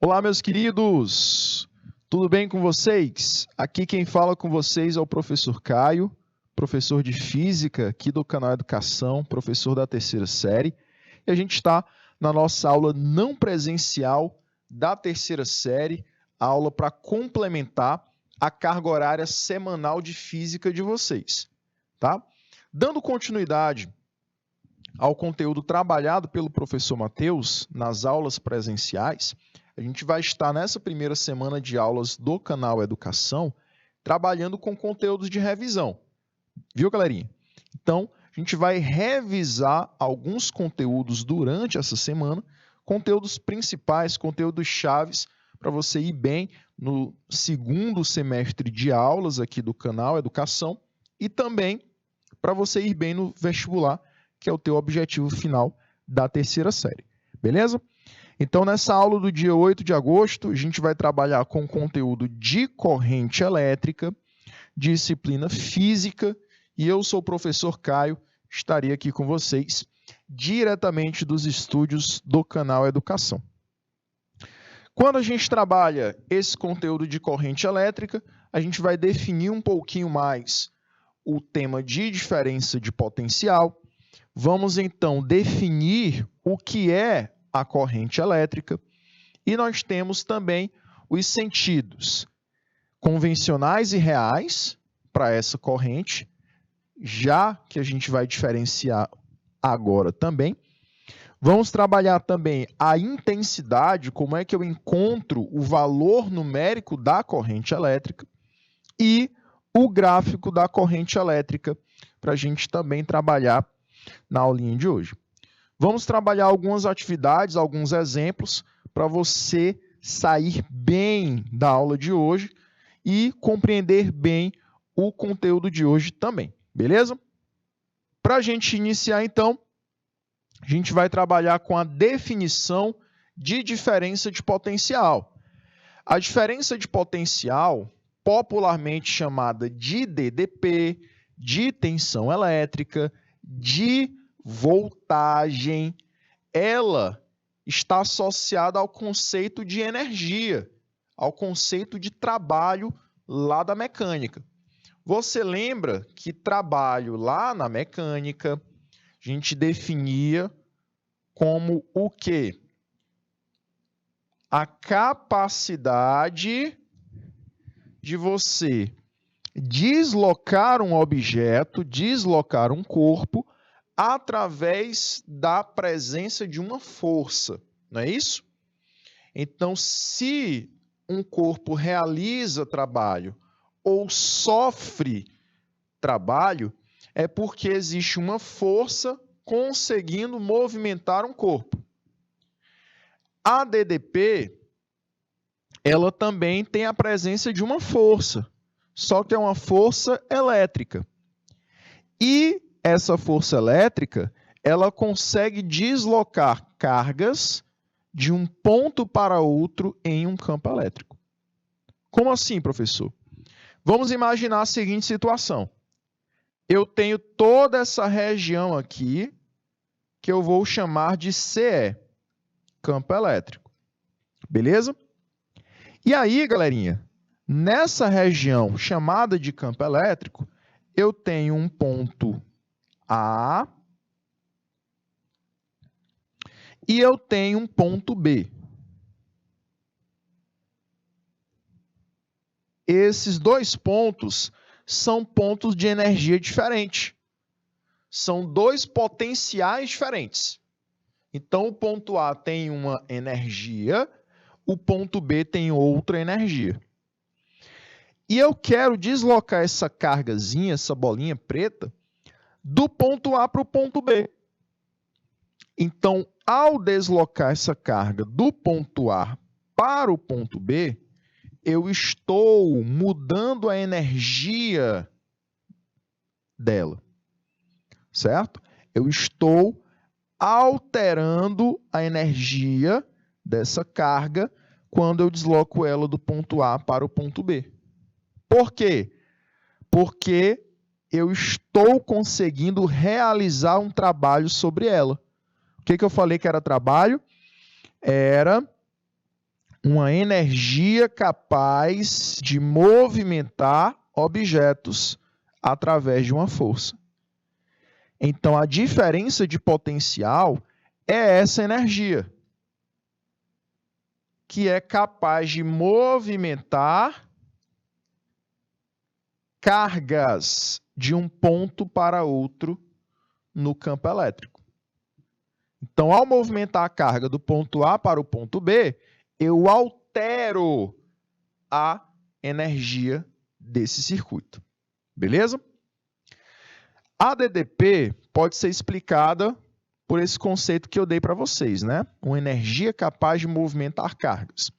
Olá, meus queridos! Tudo bem com vocês? Aqui quem fala com vocês é o professor Caio, professor de Física aqui do canal Educação, professor da terceira série. E a gente está na nossa aula não presencial da terceira série, aula para complementar a carga horária semanal de Física de vocês, tá? Dando continuidade ao conteúdo trabalhado pelo professor Matheus nas aulas presenciais, a gente vai estar nessa primeira semana de aulas do canal Educação trabalhando com conteúdos de revisão. Viu, galerinha? Então, a gente vai revisar alguns conteúdos durante essa semana, conteúdos principais, conteúdos chaves, para você ir bem no segundo semestre de aulas aqui do canal Educação e também para você ir bem no vestibular, que é o teu objetivo final da terceira série. Beleza? Então, nessa aula do dia 8 de agosto, a gente vai trabalhar com conteúdo de corrente elétrica, disciplina física, e eu sou o professor Caio, estarei aqui com vocês, diretamente dos estúdios do canal Educação. Quando a gente trabalha esse conteúdo de corrente elétrica, a gente vai definir um pouquinho mais o tema de diferença de potencial. Vamos, então, definir o que é a corrente elétrica, e nós temos também os sentidos convencionais e reais para essa corrente, já que a gente vai diferenciar agora também. Vamos trabalhar também a intensidade, como é que eu encontro o valor numérico da corrente elétrica, e o gráfico da corrente elétrica, para a gente também trabalhar na aulinha de hoje. Vamos trabalhar algumas atividades, alguns exemplos, para você sair bem da aula de hoje e compreender bem o conteúdo de hoje também, beleza? Para a gente iniciar, então, a gente vai trabalhar com a definição de diferença de potencial. A diferença de potencial, popularmente chamada de DDP, de tensão elétrica, de voltagem, ela está associada ao conceito de energia, ao conceito de trabalho lá da mecânica. Você lembra que trabalho lá na mecânica a gente definia como o quê? A capacidade de você deslocar um objeto, deslocar um corpo, através da presença de uma força, não é isso? Então, se um corpo realiza trabalho ou sofre trabalho, é porque existe uma força conseguindo movimentar um corpo. A DDP, ela também tem a presença de uma força, só que é uma força elétrica. E essa força elétrica, ela consegue deslocar cargas de um ponto para outro em um campo elétrico. Como assim, professor? Vamos imaginar a seguinte situação. Eu tenho toda essa região aqui, que eu vou chamar de CE, campo elétrico. Beleza? E aí, galerinha, nessa região chamada de campo elétrico, eu tenho um ponto A e eu tenho um ponto B. Esses dois pontos são pontos de energia diferente. São dois potenciais diferentes. Então, o ponto A tem uma energia, o ponto B tem outra energia. E eu quero deslocar essa cargazinha, essa bolinha preta, do ponto A para o ponto B. Então, ao deslocar essa carga do ponto A para o ponto B, eu estou mudando a energia dela, certo? Eu estou alterando a energia dessa carga quando eu desloco ela do ponto A para o ponto B. Por quê? Porque eu estou conseguindo realizar um trabalho sobre ela. O que eu falei que era trabalho? Era uma energia capaz de movimentar objetos através de uma força. Então, a diferença de potencial é essa energia, que é capaz de movimentar cargas de um ponto para outro no campo elétrico. Então, ao movimentar a carga do ponto A para o ponto B, eu altero a energia desse circuito. Beleza? A DDP pode ser explicada por esse conceito que eu dei para vocês, né? Uma energia capaz de movimentar cargas.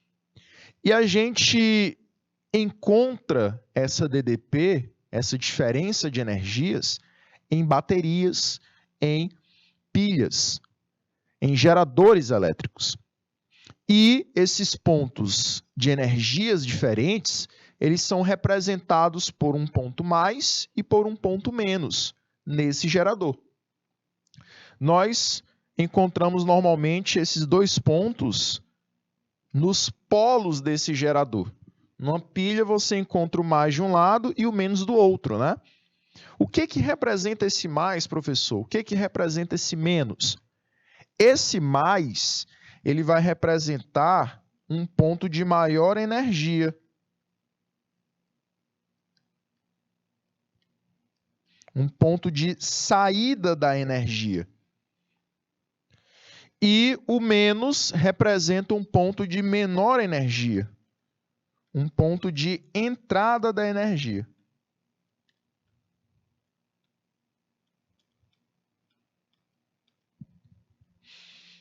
E a gente encontra essa DDP, essa diferença de energias, em baterias, em pilhas, em geradores elétricos. E esses pontos de energias diferentes, eles são representados por um ponto mais e por um ponto menos nesse gerador. Nós encontramos normalmente esses dois pontos nos polos desse gerador. Numa pilha você encontra o mais de um lado e o menos do outro, né? O que representa esse mais, professor? O que representa esse menos? Esse mais, ele vai representar um ponto de maior energia. Um ponto de saída da energia. E o menos representa um ponto de menor energia. Um ponto de entrada da energia.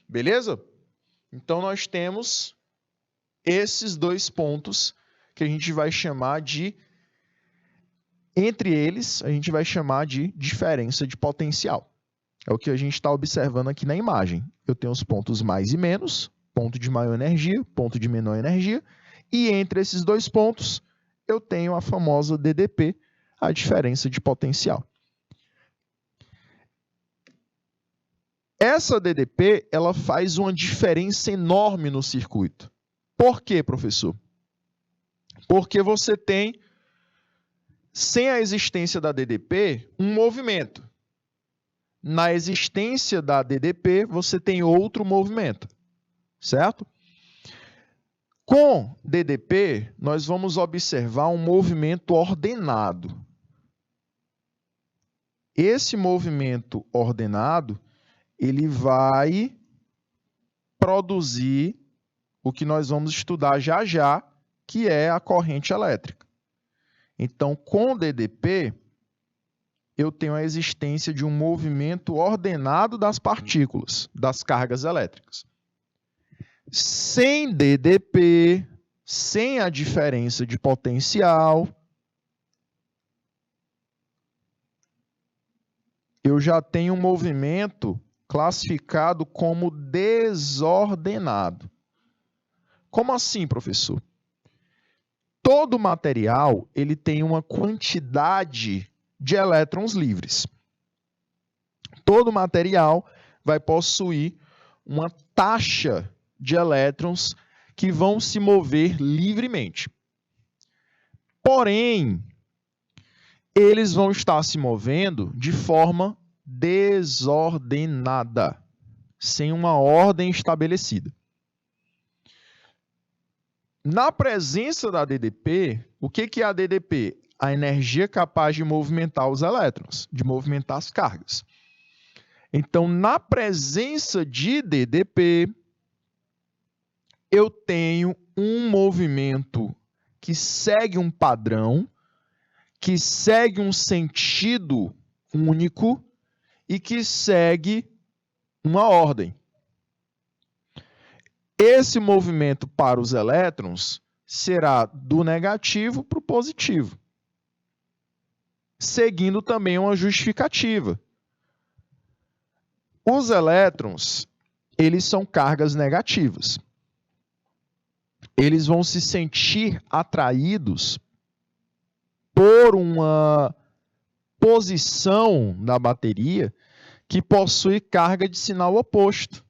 Beleza? Então, nós temos esses dois pontos que a gente vai chamar de, entre eles, a gente vai chamar de diferença de potencial. É o que a gente está observando aqui na imagem. Eu tenho os pontos mais e menos, ponto de maior energia, ponto de menor energia, e entre esses dois pontos, eu tenho a famosa DDP, a diferença de potencial. Essa DDP, ela faz uma diferença enorme no circuito. Por quê, professor? Porque você tem, sem a existência da DDP, um movimento. Na existência da DDP, você tem outro movimento, certo? Com DDP, nós vamos observar um movimento ordenado. Esse movimento ordenado, ele vai produzir o que nós vamos estudar já já, que é a corrente elétrica. Então, com DDP, eu tenho a existência de um movimento ordenado das partículas, das cargas elétricas. Sem DDP, sem a diferença de potencial, eu já tenho um movimento classificado como desordenado. Como assim, professor? Todo material ele tem uma quantidade de elétrons livres. Todo material vai possuir uma taxa de elétrons que vão se mover livremente. Porém, eles vão estar se movendo de forma desordenada, sem uma ordem estabelecida. Na presença da DDP, o que é a DDP? A energia capaz de movimentar os elétrons, de movimentar as cargas. Então, na presença de DDP, eu tenho um movimento que segue um padrão, que segue um sentido único e que segue uma ordem. Esse movimento para os elétrons será do negativo para o positivo, seguindo também uma justificativa. Os elétrons, eles são cargas negativas. Eles vão se sentir atraídos por uma posição da bateria que possui carga de sinal oposto,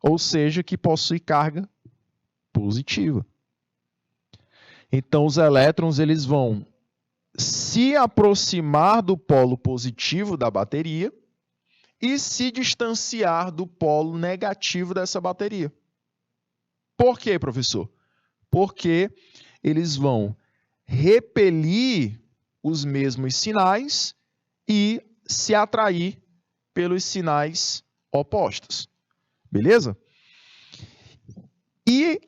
ou seja, que possui carga positiva. Então, os elétrons eles vão se aproximar do polo positivo da bateria e se distanciar do polo negativo dessa bateria. Por quê, professor? Porque eles vão repelir os mesmos sinais e se atrair pelos sinais opostos. Beleza? E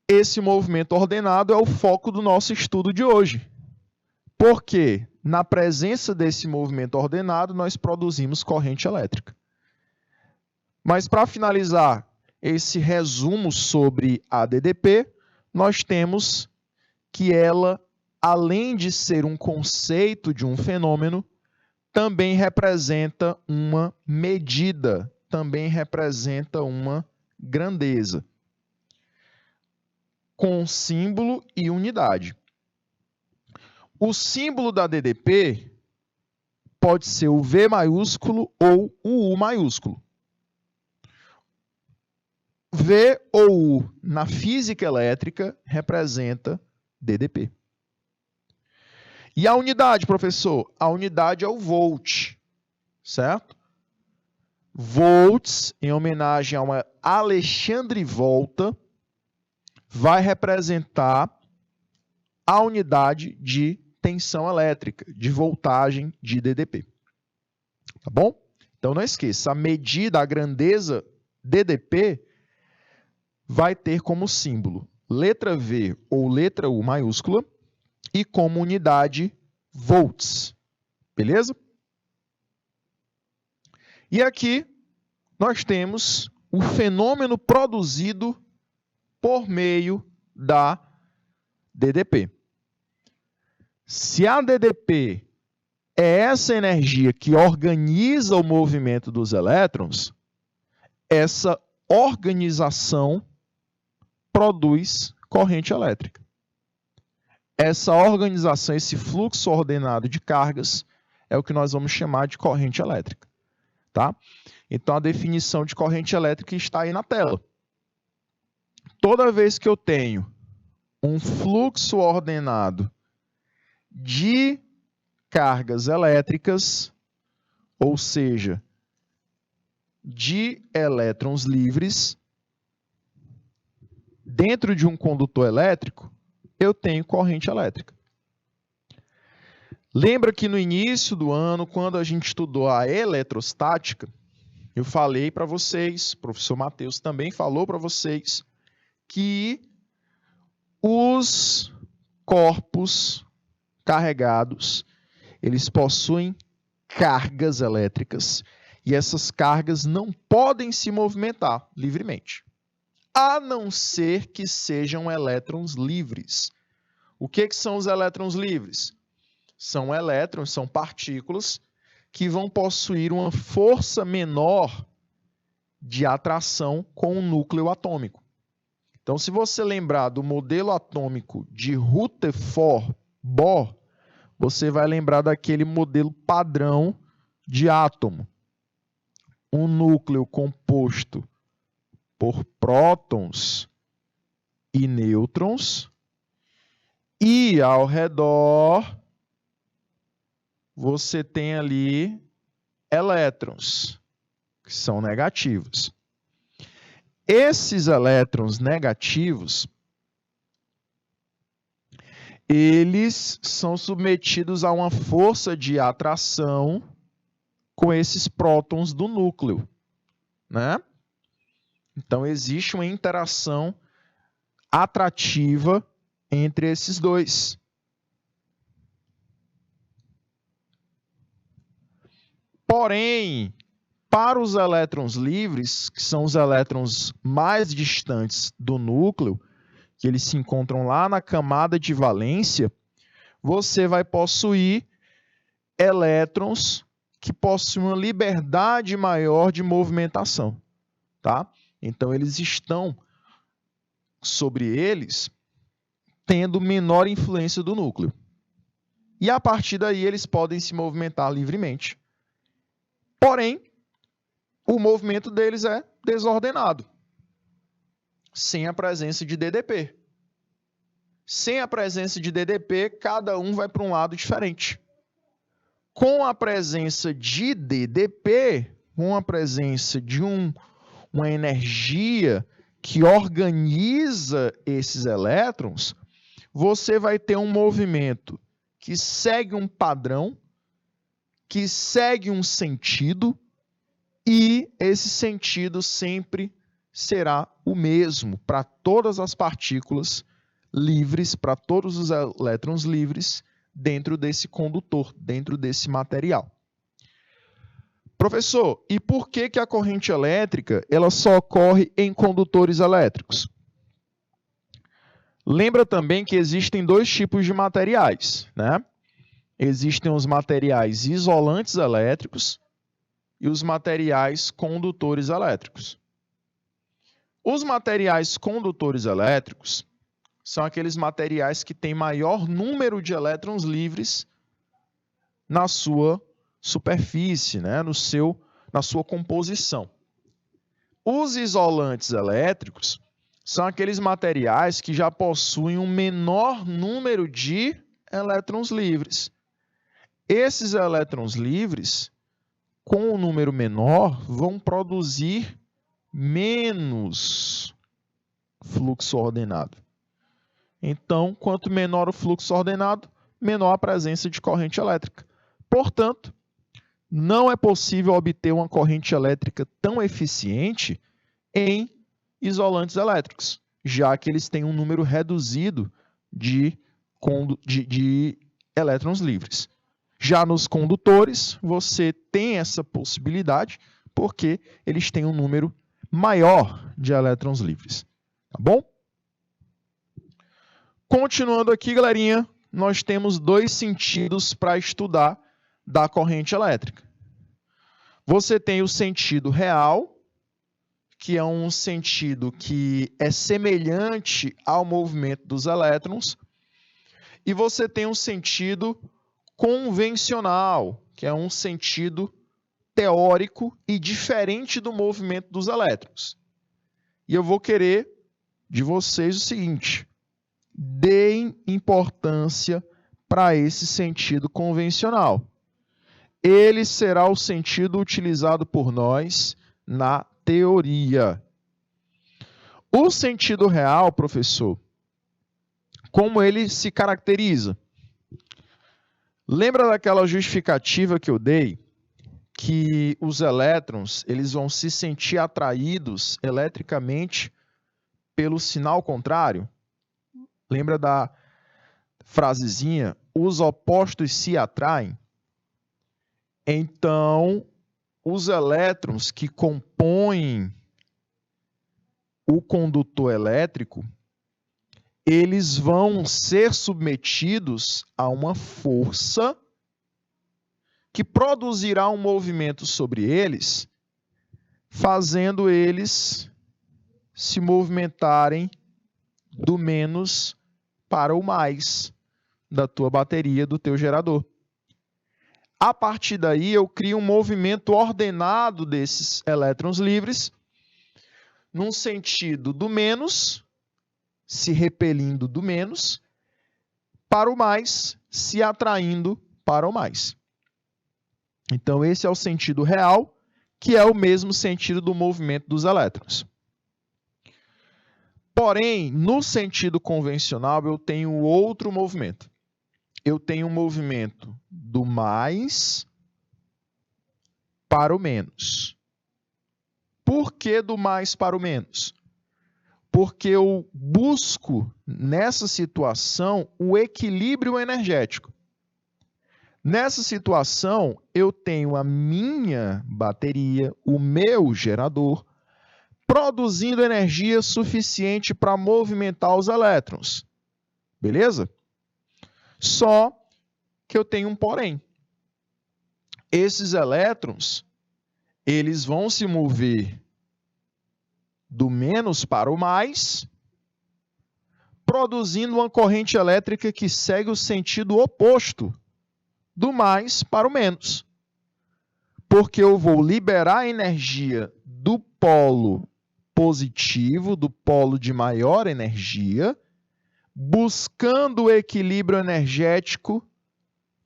esse movimento ordenado é o foco do nosso estudo de hoje. Porque na presença desse movimento ordenado, nós produzimos corrente elétrica. Mas para finalizar esse resumo sobre a DDP, nós temos que ela, além de ser um conceito de um fenômeno, também representa uma medida, também representa uma grandeza, com símbolo e unidade. O símbolo da DDP pode ser o V maiúsculo ou o U maiúsculo. V ou U na física elétrica representa DDP. E a unidade, professor? A unidade é o volt, certo? Volts, em homenagem a uma Alexandre Volta, vai representar a unidade de tensão elétrica, de voltagem de DDP. Tá bom? Então não esqueça, a medida, a grandeza DDP vai ter como símbolo letra V ou letra U maiúscula e como unidade volts. Beleza? E aqui nós temos o fenômeno produzido por meio da DDP. Se a DDP é essa energia que organiza o movimento dos elétrons, essa organização produz corrente elétrica. Essa organização, esse fluxo ordenado de cargas, é o que nós vamos chamar de corrente elétrica. Tá? Então, a definição de corrente elétrica está aí na tela. Toda vez que eu tenho um fluxo ordenado de cargas elétricas, ou seja, de elétrons livres, dentro de um condutor elétrico, eu tenho corrente elétrica. Lembra que no início do ano, quando a gente estudou a eletrostática, eu falei para vocês, o professor Matheus também falou para vocês, que os corpos carregados, eles possuem cargas elétricas e essas cargas não podem se movimentar livremente, a não ser que sejam elétrons livres. O que são os elétrons livres? São elétrons, são partículas que vão possuir uma força menor de atração com o núcleo atômico. Então, se você lembrar do modelo atômico de Rutherford Bohr, você vai lembrar daquele modelo padrão de átomo. Um núcleo composto por prótons e nêutrons, e ao redor você tem ali elétrons, que são negativos. Esses elétrons negativos, eles são submetidos a uma força de atração com esses prótons do núcleo, né? Então, existe uma interação atrativa entre esses dois. Porém, para os elétrons livres, que são os elétrons mais distantes do núcleo, que eles se encontram lá na camada de valência, você vai possuir elétrons que possuem uma liberdade maior de movimentação, tá? Então, eles estão, sobre eles, tendo menor influência do núcleo. E, a partir daí, eles podem se movimentar livremente. Porém, o movimento deles é desordenado. sem a presença de DDP. Sem a presença de DDP, cada um vai para um lado diferente. Com a presença de DDP, com a presença de uma energia que organiza esses elétrons, você vai ter um movimento que segue um padrão, que segue um sentido, e esse sentido sempre será o mesmo para todas as partículas livres, para todos os elétrons livres dentro desse condutor, dentro desse material. Professor, e por que a corrente elétrica ela só ocorre em condutores elétricos? Lembra também que existem dois tipos de materiais, né? Existem os materiais isolantes elétricos e os materiais condutores elétricos. Os materiais condutores elétricos são aqueles materiais que têm maior número de elétrons livres na sua superfície, né? Na sua composição. Os isolantes elétricos são aqueles materiais que já possuem um menor número de elétrons livres. Esses elétrons livres, com um número menor, vão produzir menos fluxo ordenado. Então, quanto menor o fluxo ordenado, menor a presença de corrente elétrica. Portanto, não é possível obter uma corrente elétrica tão eficiente em isolantes elétricos, já que eles têm um número reduzido de elétrons livres. Já nos condutores, você tem essa possibilidade, porque eles têm um número maior de elétrons livres. Tá bom? Continuando aqui, galerinha, nós temos dois sentidos para estudar da corrente elétrica. Você tem o sentido real, que é um sentido que é semelhante ao movimento dos elétrons, e você tem um sentido convencional, que é um sentido teórico e diferente do movimento dos elétrons. E eu vou querer de vocês o seguinte: deem importância para esse sentido convencional. Ele será o sentido utilizado por nós na teoria. O sentido real, professor, como ele se caracteriza? Lembra daquela justificativa que eu dei? Que os elétrons eles vão se sentir atraídos eletricamente pelo sinal contrário? Lembra da frasezinha, os opostos se atraem? Então, os elétrons que compõem o condutor elétrico, eles vão ser submetidos a uma força que produzirá um movimento sobre eles, fazendo eles se movimentarem do menos para o mais da tua bateria, do teu gerador. A partir daí, eu crio um movimento ordenado desses elétrons livres, num sentido do menos, se repelindo do menos, para o mais, se atraindo para o mais. Então, esse é o sentido real, que é o mesmo sentido do movimento dos elétrons. Porém, no sentido convencional, eu tenho outro movimento. Eu tenho um movimento do mais para o menos. Por que do mais para o menos? Porque eu busco, nessa situação, o equilíbrio energético. Nessa situação, eu tenho a minha bateria, o meu gerador, produzindo energia suficiente para movimentar os elétrons. Beleza? Só que eu tenho um porém. Esses elétrons, eles vão se mover do menos para o mais, produzindo uma corrente elétrica que segue o sentido oposto do mais para o menos. Porque eu vou liberar a energia do polo positivo, do polo de maior energia, buscando o equilíbrio energético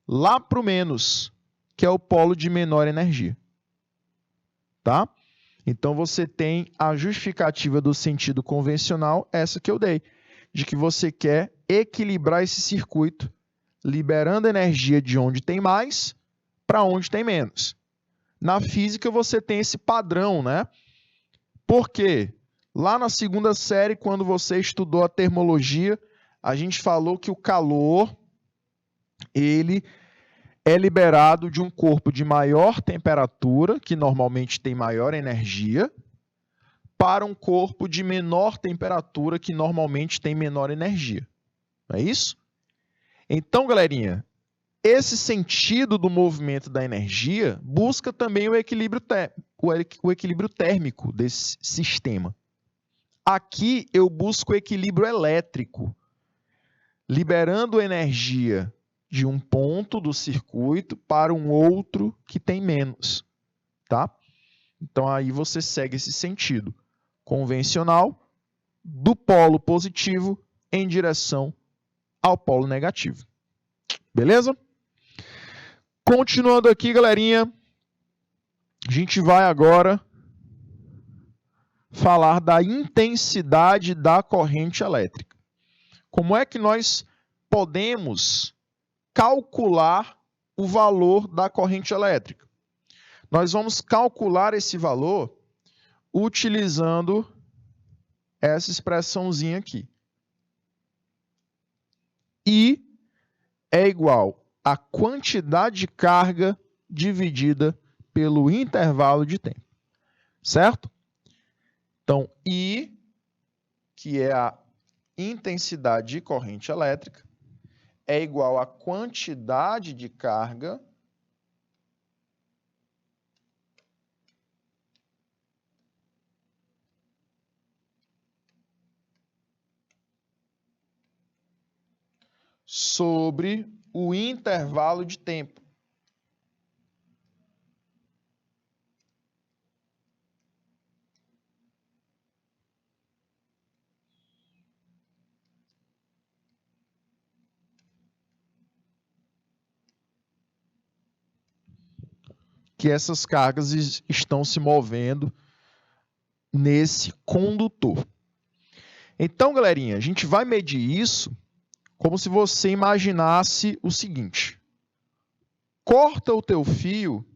lá para o menos, que é o polo de menor energia. Tá? Então, você tem a justificativa do sentido convencional, essa que eu dei, de que você quer equilibrar esse circuito, liberando energia de onde tem mais para onde tem menos. Na física, você tem esse padrão, né? Por quê? Lá na segunda série, quando você estudou a termologia, a gente falou que o calor, ele é liberado de um corpo de maior temperatura, que normalmente tem maior energia, para um corpo de menor temperatura, que normalmente tem menor energia. Não é isso? Então, galerinha, esse sentido do movimento da energia busca também o equilíbrio térmico desse sistema. Aqui eu busco o equilíbrio elétrico, liberando energia de um ponto do circuito para um outro que tem menos, tá? Então aí você segue esse sentido convencional do polo positivo em direção ao polo negativo. Beleza? Continuando aqui, galerinha, a gente vai agora falar da intensidade da corrente elétrica. Como é que nós podemos calcular o valor da corrente elétrica? Nós vamos calcular esse valor utilizando essa expressãozinha aqui. I é igual a quantidade de carga dividida pelo intervalo de tempo. Certo? Então, I, que é a intensidade de corrente elétrica, é igual à quantidade de carga sobre o intervalo de tempo. Que essas cargas estão se movendo nesse condutor. Então, galerinha, a gente vai medir isso como se você imaginasse o seguinte: corta o teu fio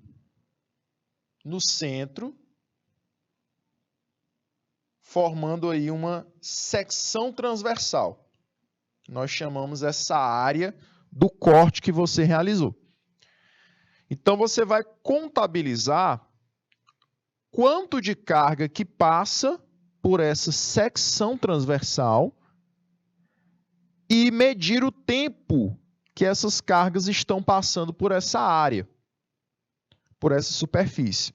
no centro, formando aí uma secção transversal. Nós chamamos essa área do corte que você realizou. Então, você vai contabilizar quanto de carga que passa por essa secção transversal e medir o tempo que essas cargas estão passando por essa área, por essa superfície.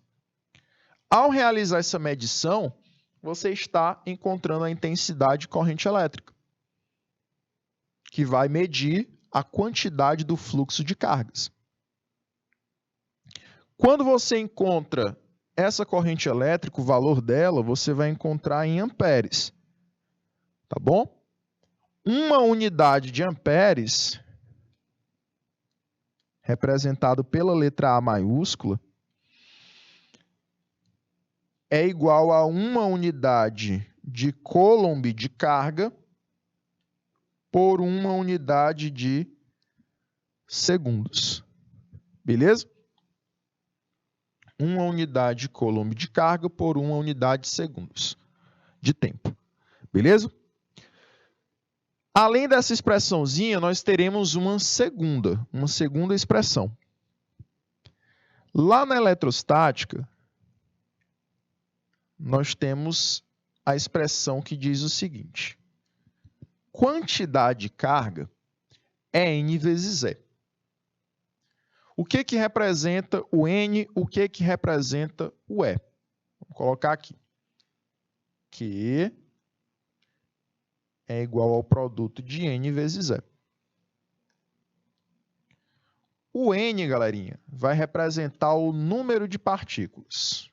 Ao realizar essa medição, você está encontrando a intensidade de corrente elétrica, que vai medir a quantidade do fluxo de cargas. Quando você encontra essa corrente elétrica, o valor dela, você vai encontrar em amperes. Tá bom? Uma unidade de amperes, representado pela letra A maiúscula, é igual a uma unidade de coulomb de carga por uma unidade de segundos. Beleza? Uma unidade de coulomb de carga por uma unidade de segundos de tempo. Beleza? Além dessa expressãozinha, nós teremos uma segunda expressão. Lá na eletrostática, nós temos a expressão que diz o seguinte: quantidade de carga é N vezes E. O que que representa o N? O que que representa o E? Vou colocar aqui. Q é igual ao produto de N vezes E. O N, galerinha, vai representar o número de partículas.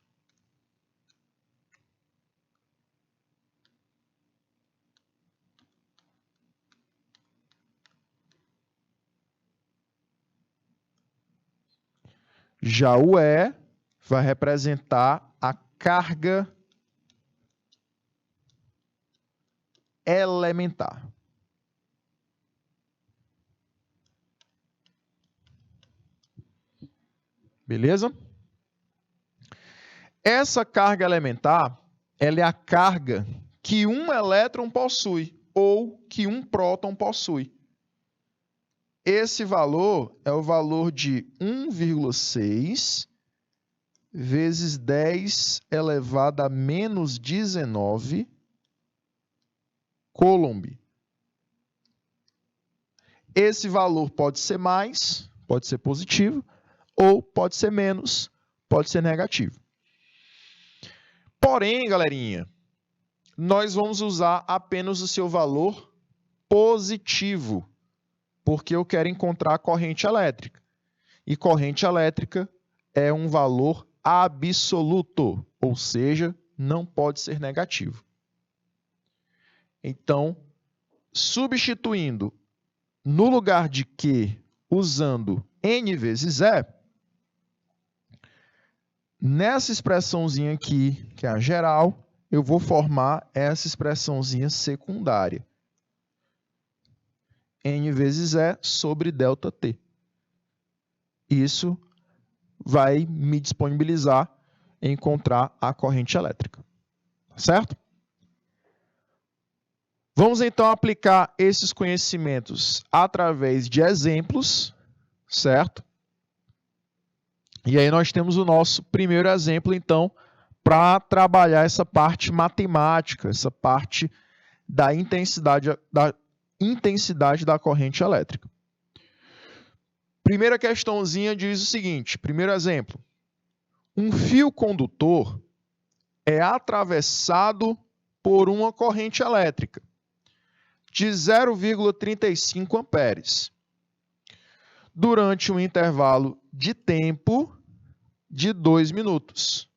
Já o E vai representar a carga elementar. Beleza? Essa carga elementar, ela é a carga que um elétron possui ou que um próton possui. Esse valor é o valor de 1,6 vezes 10 elevado a menos 19 Coulomb. Esse valor pode ser mais, pode ser positivo, ou pode ser menos, pode ser negativo. Porém, galerinha, nós vamos usar apenas o seu valor positivo, porque eu quero encontrar a corrente elétrica. E corrente elétrica é um valor absoluto, ou seja, não pode ser negativo. Então, substituindo no lugar de Q, usando N vezes E, nessa expressãozinha aqui, que é a geral, eu vou formar essa expressãozinha secundária. N vezes E sobre ΔT. Isso vai me disponibilizar em encontrar a corrente elétrica. Certo? Vamos então aplicar esses conhecimentos através de exemplos, certo? E aí nós temos o nosso primeiro exemplo, então, para trabalhar essa parte matemática, essa parte da intensidade da corrente elétrica. Primeira questãozinha diz o seguinte, primeiro exemplo. Um fio condutor é atravessado por uma corrente elétrica de 0,35 amperes durante um intervalo de tempo de 2 minutos.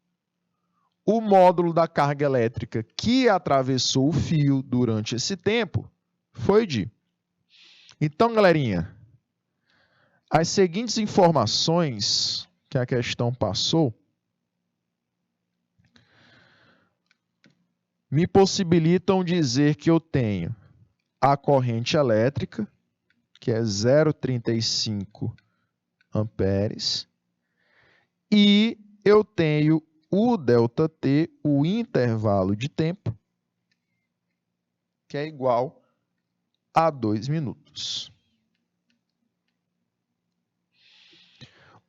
O módulo da carga elétrica que atravessou o fio durante esse tempo foi de... Então, galerinha, as seguintes informações que a questão passou me possibilitam dizer que eu tenho a corrente elétrica, que é 0,35 amperes, e eu tenho o ΔT, o intervalo de tempo, que é igual a 2 minutos.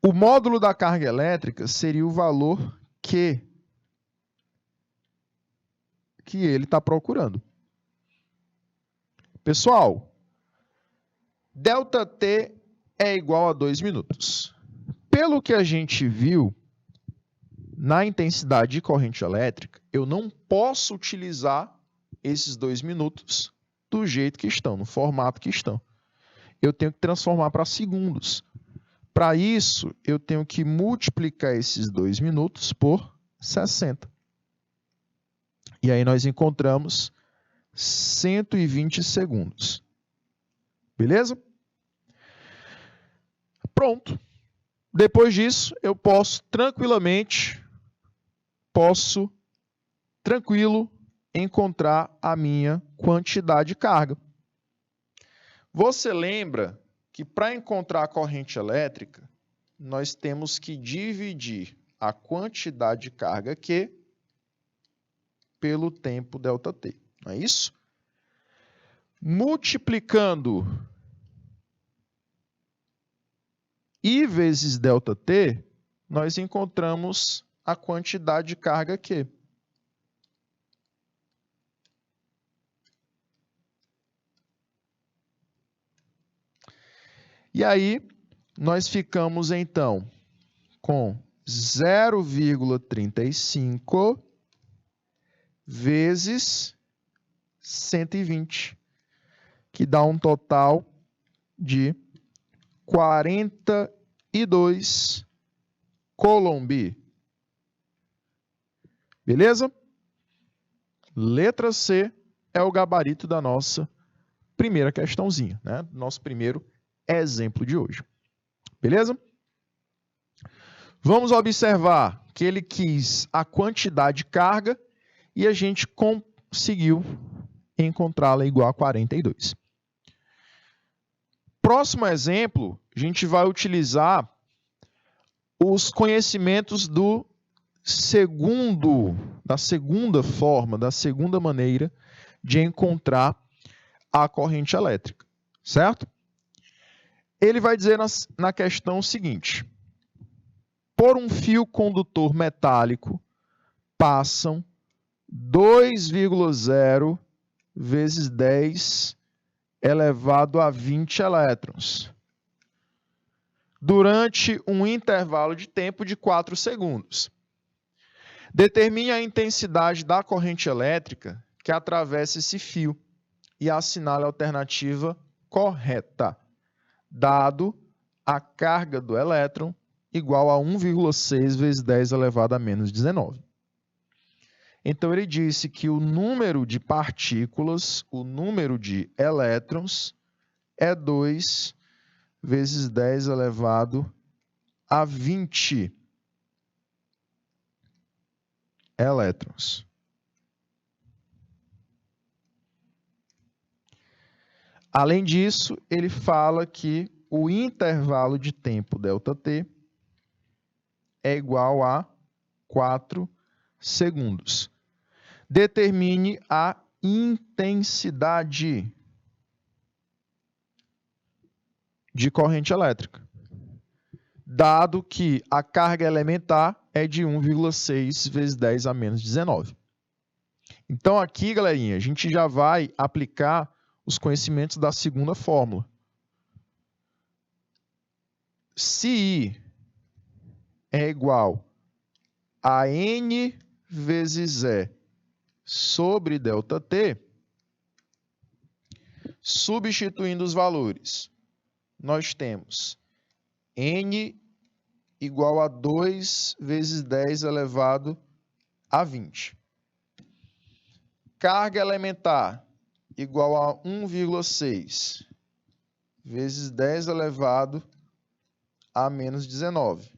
O módulo da carga elétrica seria o valor que ele está procurando. Pessoal, ΔT é igual a 2 minutos. Pelo que a gente viu, na intensidade de corrente elétrica, eu não posso utilizar esses 2 minutos do jeito que estão, no formato que estão. Eu tenho que transformar para segundos. Para isso, eu tenho que multiplicar esses 2 minutos por 60. E aí nós encontramos 120 segundos. Beleza? Pronto. Depois disso, eu posso tranquilo, encontrar a minha quantidade de carga. Você lembra que para encontrar a corrente elétrica, nós temos que dividir a quantidade de carga Q pelo tempo ΔT, não é isso? Multiplicando I vezes ΔT, nós encontramos a quantidade de carga Q. E aí, nós ficamos, então, com 0,35 vezes 120, que dá um total de 42 Coulomb. Beleza? Letra C é o gabarito da nossa primeira questãozinha, né? Nosso primeiro exemplo de hoje. Beleza? Vamos observar que ele quis a quantidade de carga e a gente conseguiu encontrá-la igual a 42. Próximo exemplo, a gente vai utilizar os conhecimentos da segunda forma, da segunda maneira de encontrar a corrente elétrica, certo? Ele vai dizer na questão seguinte: por um fio condutor metálico passam 2,0 vezes 10 elevado a 20 elétrons durante um intervalo de tempo de 4 segundos. Determine a intensidade da corrente elétrica que atravessa esse fio e assinale a alternativa correta, dado a carga do elétron igual a 1,6 vezes 10 elevado a menos 19. Então, ele disse que o número de partículas, o número de elétrons, é 2 vezes 10 elevado a 20 elétrons. Além disso, ele fala que o intervalo de tempo ΔT é igual a 4 segundos. Determine a intensidade de corrente elétrica, dado que a carga elementar é de 1,6 vezes 10 a menos 19. Então, aqui, galerinha, a gente já vai aplicar os conhecimentos da segunda fórmula. Se I é igual a N vezes E sobre ΔT, substituindo os valores, nós temos N igual a 2 vezes 10 elevado a 20. Carga elementar igual a 1,6 vezes 10 elevado a menos 19.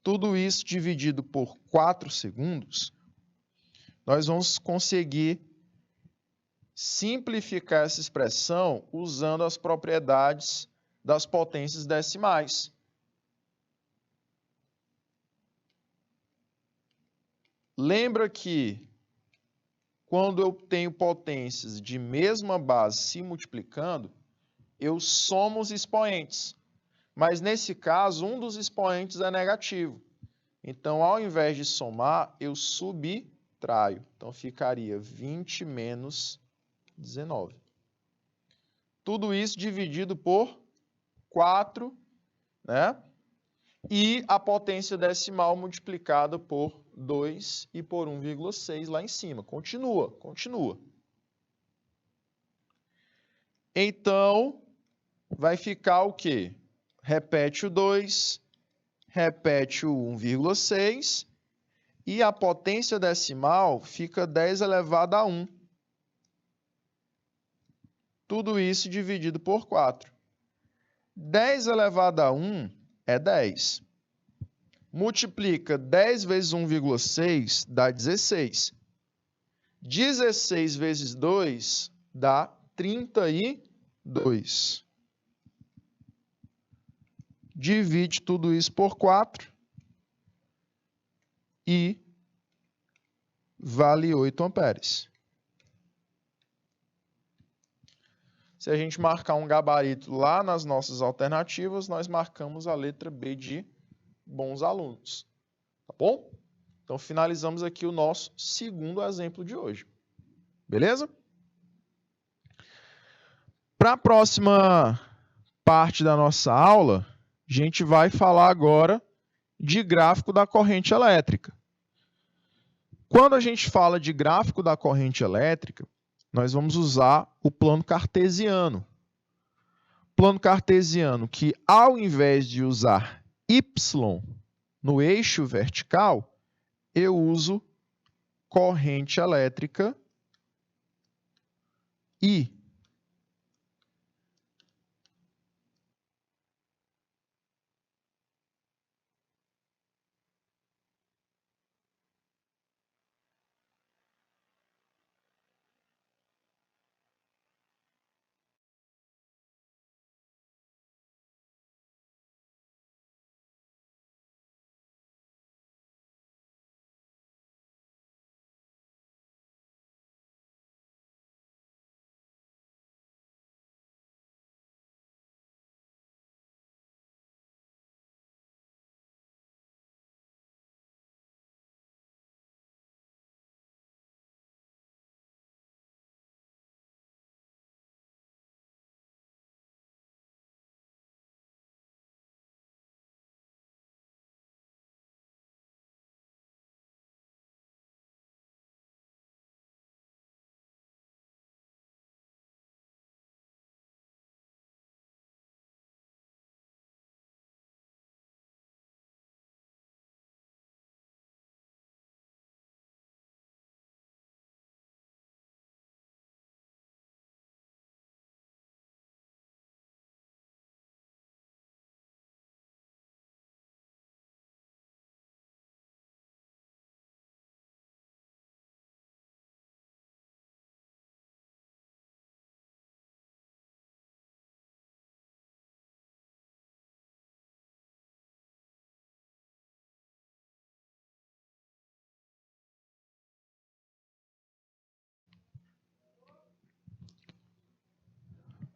Tudo isso dividido por 4 segundos, nós vamos conseguir simplificar essa expressão usando as propriedades das potências decimais. Lembra que quando eu tenho potências de mesma base se multiplicando, eu somo os expoentes. Mas nesse caso, um dos expoentes é negativo. Então, ao invés de somar, eu subtraio. Então, ficaria 20 menos 19. Tudo isso dividido por 4, né? E a potência decimal multiplicada por 2 e por 1,6 lá em cima. Continua. Então, vai ficar o quê? Repete o 2, repete o 1,6 e a potência decimal fica 10 elevado a 1. Tudo isso dividido por 4. 10 elevado a 1 é 10. Multiplica 10 vezes 1,6 dá 16. 16 vezes 2 dá 32. Divide tudo isso por 4 e vale 8 amperes. Se a gente marcar um gabarito lá nas nossas alternativas, nós marcamos a letra B de bons alunos. Tá bom? Então, finalizamos aqui o nosso segundo exemplo de hoje. Beleza? Para a próxima parte da nossa aula, a gente vai falar agora de gráfico da corrente elétrica. Quando a gente fala de gráfico da corrente elétrica, nós vamos usar o plano cartesiano. Plano cartesiano que, ao invés de usar Y no eixo vertical, eu uso corrente elétrica I.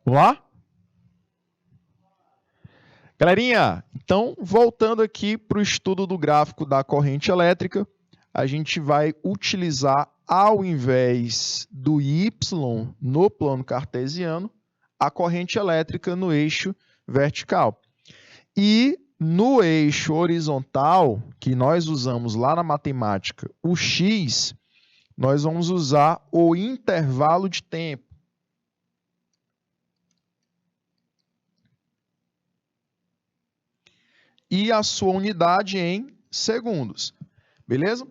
Vamos lá? Galerinha, então, voltando aqui para o estudo do gráfico da corrente elétrica, a gente vai utilizar, ao invés do Y no plano cartesiano, a corrente elétrica no eixo vertical. E no eixo horizontal, que nós usamos lá na matemática, o X, nós vamos usar o intervalo de tempo. E a sua unidade em segundos. Beleza?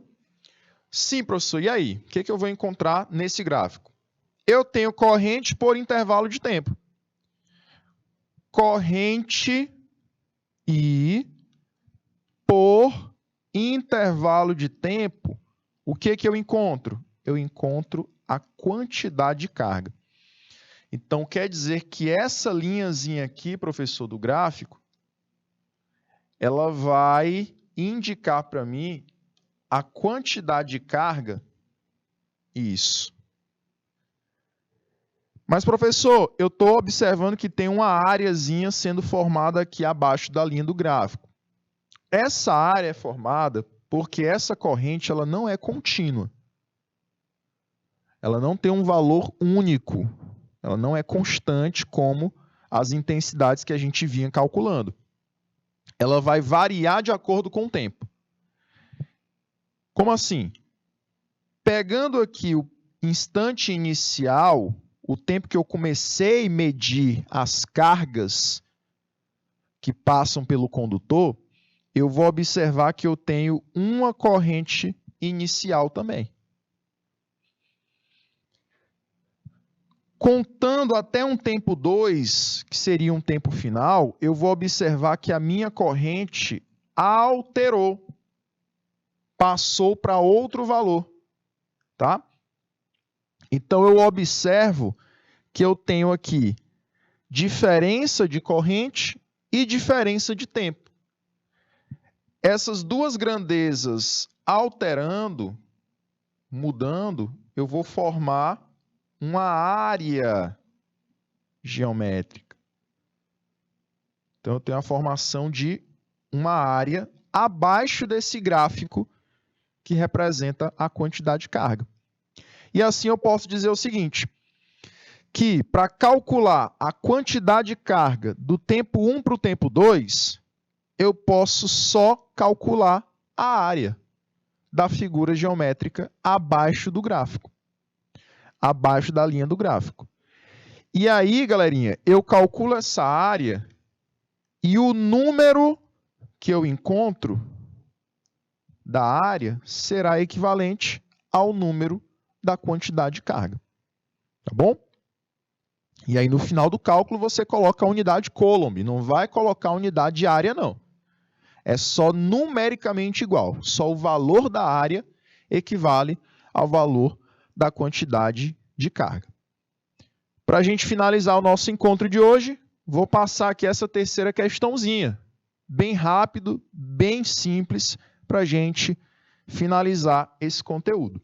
Sim, professor. E aí? O que eu vou encontrar nesse gráfico? Eu tenho corrente por intervalo de tempo. Corrente e por intervalo de tempo, o que eu encontro? Eu encontro a quantidade de carga. Então, quer dizer que essa linhazinha aqui, professor, do gráfico, ela vai indicar para mim a quantidade de carga. Isso. Mas, professor, eu estou observando que tem uma áreazinha sendo formada aqui abaixo da linha do gráfico. Essa área é formada porque essa corrente ela não é contínua. Ela não tem um valor único. Ela não é constante como as intensidades que a gente vinha calculando. Ela vai variar de acordo com o tempo. Como assim? Pegando aqui o instante inicial, o tempo que eu comecei a medir as cargas que passam pelo condutor, eu vou observar que eu tenho uma corrente inicial também. Contando até um tempo 2, que seria um tempo final, eu vou observar que a minha corrente alterou, passou para outro valor, tá? Então, eu observo que eu tenho aqui diferença de corrente e diferença de tempo. Essas duas grandezas alterando, mudando, eu vou formar uma área geométrica. Então, eu tenho a formação de uma área abaixo desse gráfico que representa a quantidade de carga. E assim eu posso dizer o seguinte, que para calcular a quantidade de carga do tempo 1 para o tempo 2, eu posso só calcular a área da figura geométrica abaixo do gráfico, abaixo da linha do gráfico. E aí, galerinha, eu calculo essa área e o número que eu encontro da área será equivalente ao número da quantidade de carga. Tá bom? E aí, no final do cálculo, você coloca a unidade Coulomb. Não vai colocar a unidade de área, não. É só numericamente igual. Só o valor da área equivale ao valor da quantidade de carga. Para a gente finalizar o nosso encontro de hoje, vou passar aqui essa terceira questãozinha. Bem rápido, bem simples, para a gente finalizar esse conteúdo.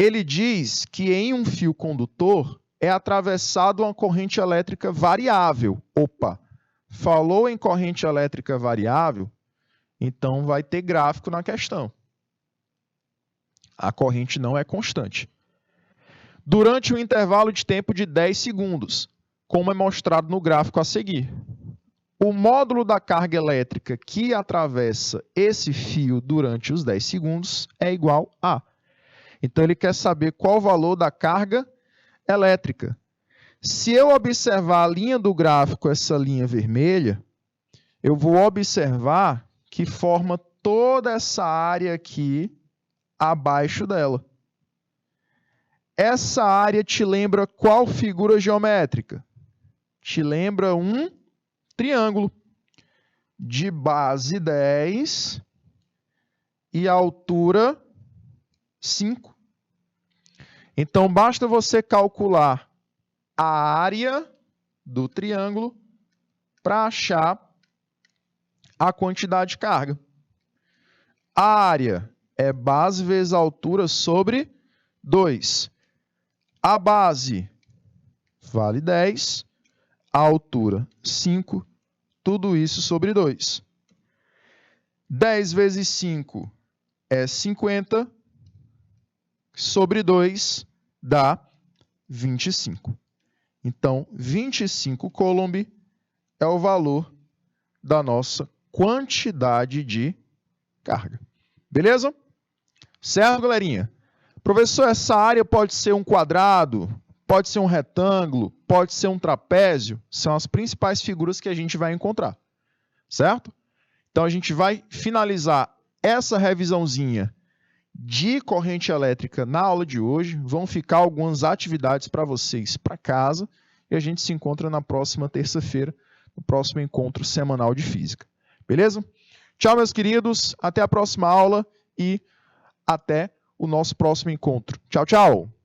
Ele diz que em um fio condutor é atravessado uma corrente elétrica variável. Opa! Falou em corrente elétrica variável, então vai ter gráfico na questão. A corrente não é constante. Durante um intervalo de tempo de 10 segundos, como é mostrado no gráfico a seguir. O módulo da carga elétrica que atravessa esse fio durante os 10 segundos é igual a. Então, ele quer saber qual o valor da carga elétrica. Se eu observar a linha do gráfico, essa linha vermelha, eu vou observar que forma toda essa área aqui abaixo dela. Essa área te lembra qual figura geométrica? Te lembra um triângulo de base 10 e altura 5. Então, basta você calcular a área do triângulo para achar a quantidade de carga. A área é base vezes altura sobre 2. A base vale 10 a altura 5, tudo isso sobre 2. 10 vezes 5 é 50, sobre 2 dá 25. Então, 25 coulomb é o valor da nossa quantidade de carga. Beleza? Certo, galerinha? Professor, essa área pode ser um quadrado, pode ser um retângulo, pode ser um trapézio, são as principais figuras que a gente vai encontrar. Certo? Então, a gente vai finalizar essa revisãozinha de corrente elétrica na aula de hoje. Vão ficar algumas atividades para vocês para casa e a gente se encontra na próxima terça-feira, no próximo encontro semanal de física. Beleza? Tchau, meus queridos. Até a próxima aula e até o nosso próximo encontro. Tchau, tchau!